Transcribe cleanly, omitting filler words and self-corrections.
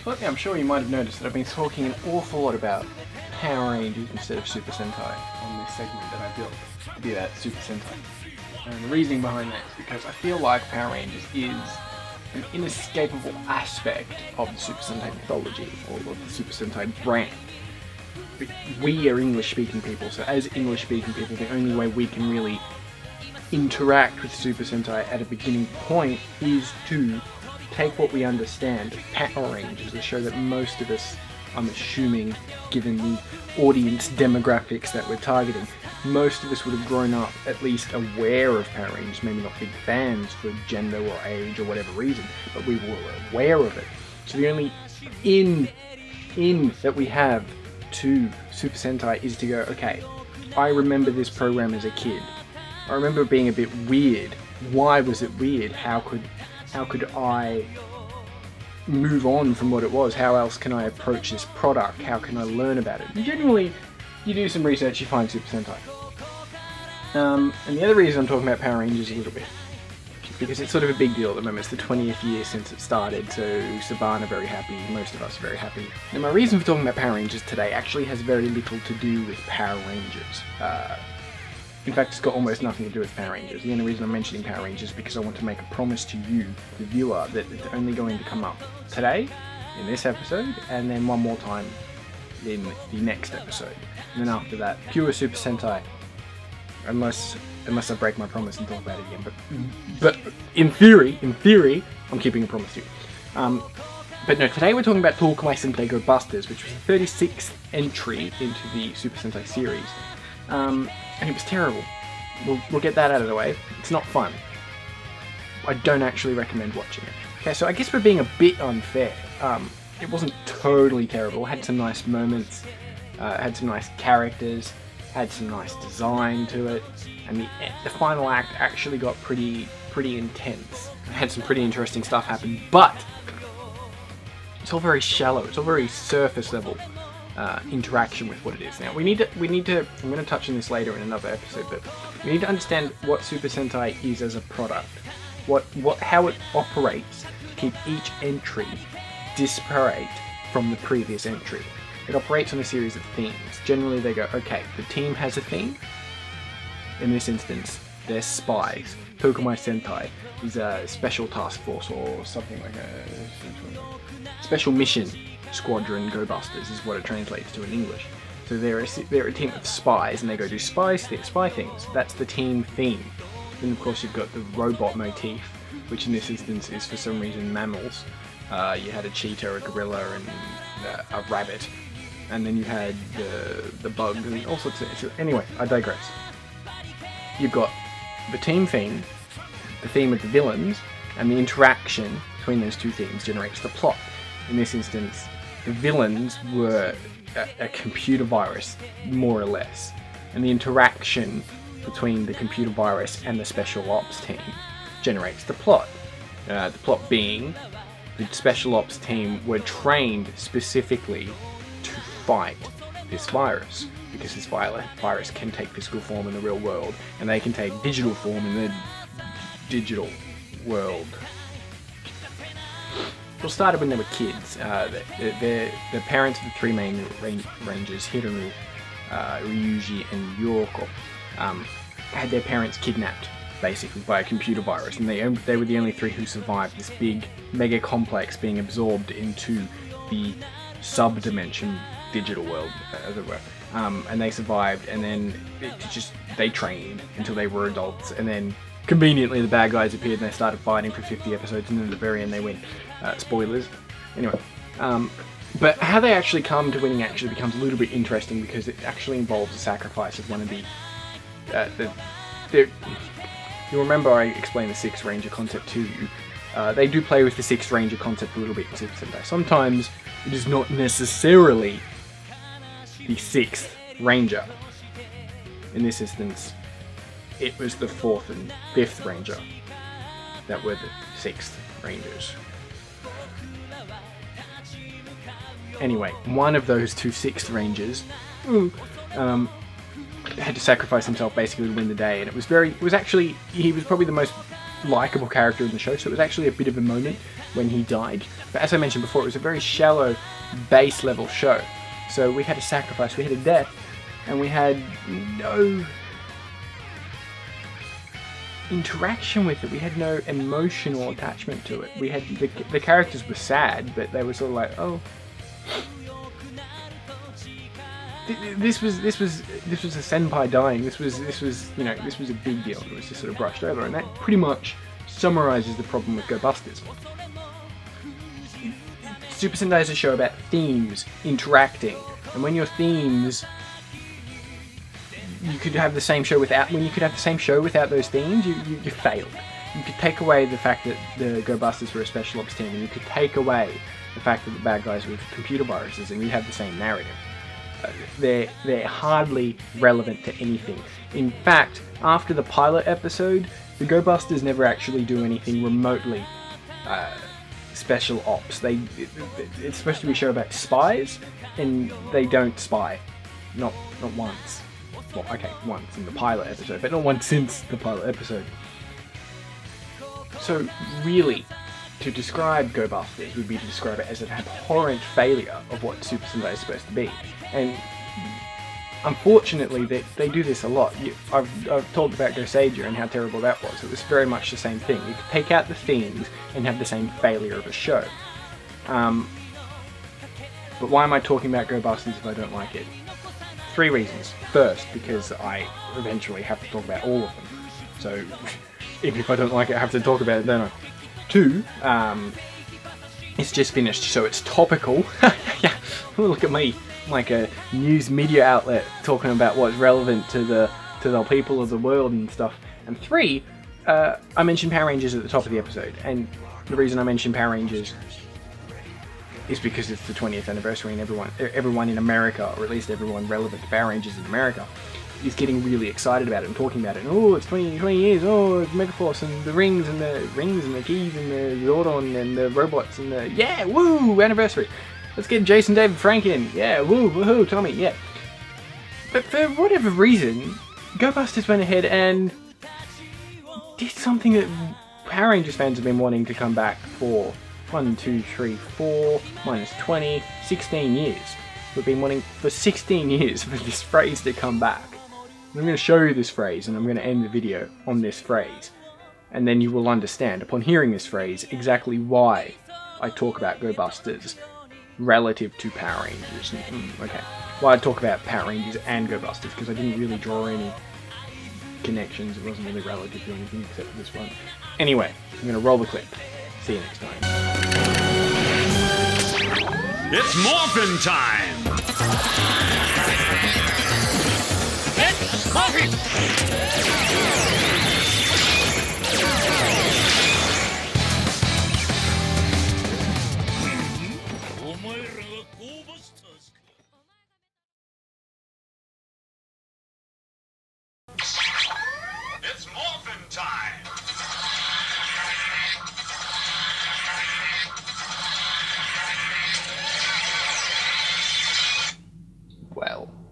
Well, yeah, I'm sure you might have noticed that I've been talking an awful lot about Power Rangers instead of Super Sentai on this segment that I built to be about Super Sentai. And the reasoning behind that is because I feel like Power Rangers is an inescapable aspect of the Super Sentai mythology, or of the Super Sentai brand. We are English-speaking people, so as English-speaking people, the only way we can really interact with Super Sentai at a beginning point is to take what we understand of Power Rangers, a show that most of us, I'm assuming, given the audience demographics that we're targeting, most of us would have grown up at least aware of Power Rangers, maybe not big fans for gender or age or whatever reason, but we were aware of it. So the only in that we have to Super Sentai is to go, okay, I remember this program as a kid. I remember it being a bit weird. Why was it weird? How could I move on from what it was? How else can I approach this product? How can I learn about it? And generally, you do some research, you find Super Sentai. And the other reason I'm talking about Power Rangers a little bit, because it's sort of a big deal at the moment. It's the 20th year since it started, so Saban are very happy, most of us are very happy. Now my reason for talking about Power Rangers today actually has very little to do with Power Rangers. In fact, it's got almost nothing to do with Power Rangers. The only reason I'm mentioning Power Rangers is because I want to make a promise to you, the viewer, that it's only going to come up today, in this episode, and then one more time in the next episode. And then after that, pure Super Sentai. Unless I break my promise and talk about it again. But in theory, I'm keeping a promise to you. But no, today we're talking about Tokumai Sentai Go Busters, which was the 36th entry into the Super Sentai series. And it was terrible. We'll get that out of the way. It's not fun. I don't actually recommend watching it. Okay, so I guess we're being a bit unfair. It wasn't totally terrible. It had some nice moments, had some nice characters, had some nice design to it, and the final act actually got pretty intense. It had some pretty interesting stuff happen, but it's all very shallow. It's all very surface level. Interaction with what it is. Now we need to, I'm going to touch on this later in another episode, but we need to understand what Super Sentai is as a product, how it operates to keep each entry disparate from the previous entry. It operates on a series of themes. Generally they go, okay, the team has a theme. In this instance, they're spies. Tokumai Sentai is a special task force or something like a special mission squadron Go Busters is what it translates to in English. So they're a team of spies and they go do spy things. That's the team theme. Then of course you've got the robot motif, which in this instance is for some reason mammals. You had a cheetah, a gorilla and a rabbit. And then you had the bugs and all sorts of things. Anyway, I digress. You've got the team theme, the theme of the villains, and the interaction between those two themes generates the plot. In this instance, the villains were a computer virus, more or less, and the interaction between the computer virus and the special ops team generates the plot. The plot being the special ops team were trained specifically to fight this virus, because this virus can take physical form in the real world, and they can take digital form in the digital world. It all started when they were kids. The parents of the three main rangers, Hiromu, Ryuji and Yoko, had their parents kidnapped, basically, by a computer virus, and they were the only three who survived this big mega complex being absorbed into the sub-dimension digital world, as it were. And they survived, and then they trained until they were adults, and then conveniently the bad guys appeared and they started fighting for 50 episodes, and then at the very end they win. Spoilers. Anyway, but how they actually come to winning actually becomes a little bit interesting, because it actually involves the sacrifice of one of you'll remember I explained the Sixth Ranger concept to you. They do play with the Sixth Ranger concept a little bit in Super Sentai. Sometimes it is not necessarily the Sixth Ranger. In this instance, it was the Fourth and Fifth Ranger that were the Sixth Rangers. Anyway, one of those two Sixth Rangers had to sacrifice himself basically to win the day, and he was probably the most likable character in the show, so it was actually a bit of a moment when he died. But as I mentioned before, it was a very shallow, base level show. So we had a sacrifice, we had a death, and we had no interaction with it. We had no emotional attachment to it. We had the characters were sad, but they were sort of like, oh, this was a senpai dying. This was you know, this was a big deal. It was just sort of brushed over, and that pretty much summarizes the problem with Go Busters. Super Sentai is a show about themes interacting, and when your themes, you could have the same show without. When you could have the same show without those themes, you failed. You could take away the fact that the Go Busters were a special ops team, and you could take away the fact that the bad guys were computer viruses, and you'd have the same narrative. They're hardly relevant to anything. In fact, after the pilot episode, the Go Busters never actually do anything remotely special ops. It's supposed to be a show about spies, and they don't spy. Not once. Well, okay, once in the pilot episode, but not once since the pilot episode. So really, to describe Go Busters would be to describe it as an abhorrent failure of what Super Sentai is supposed to be. And unfortunately, they do this a lot. I've talked about Go Sager and how terrible that was. It was very much the same thing. You could take out the themes and have the same failure of a show. But why am I talking about Go Busters if I don't like it? 3 reasons. First, because I eventually have to talk about all of them. So, even if I don't like it, I have to talk about it, don't I? 2, it's just finished, so it's topical. Yeah, look at me, like a news media outlet talking about what's relevant to the people of the world and stuff. And 3, I mentioned Power Rangers at the top of the episode, and the reason I mentioned Power Rangers is because it's the 20th anniversary, and everyone in America, or at least everyone relevant to Power Rangers in America, is getting really excited about it and talking about it. And, oh, it's 20 years. Oh, it's Megaforce and the rings and the keys and the Zordon and the robots and the, yeah, woo, anniversary. Let's get Jason David Frank in. Yeah, woo, woohoo, Tommy, yeah. But for whatever reason, Go Busters went ahead and did something that Power Rangers fans have been wanting to come back for 1, 2, 3, 4, minus 20, 16 years. We've been wanting for 16 years for this phrase to come back. I'm going to show you this phrase, and I'm going to end the video on this phrase. And then you will understand, upon hearing this phrase, exactly why I talk about Go Busters relative to Power Rangers. Okay. Well, I talk about Power Rangers and Go Busters, because I didn't really draw any connections. It wasn't really relative to anything except for this one. Anyway, I'm going to roll the clip. See you next time. It's morphin' time! It's morphin'!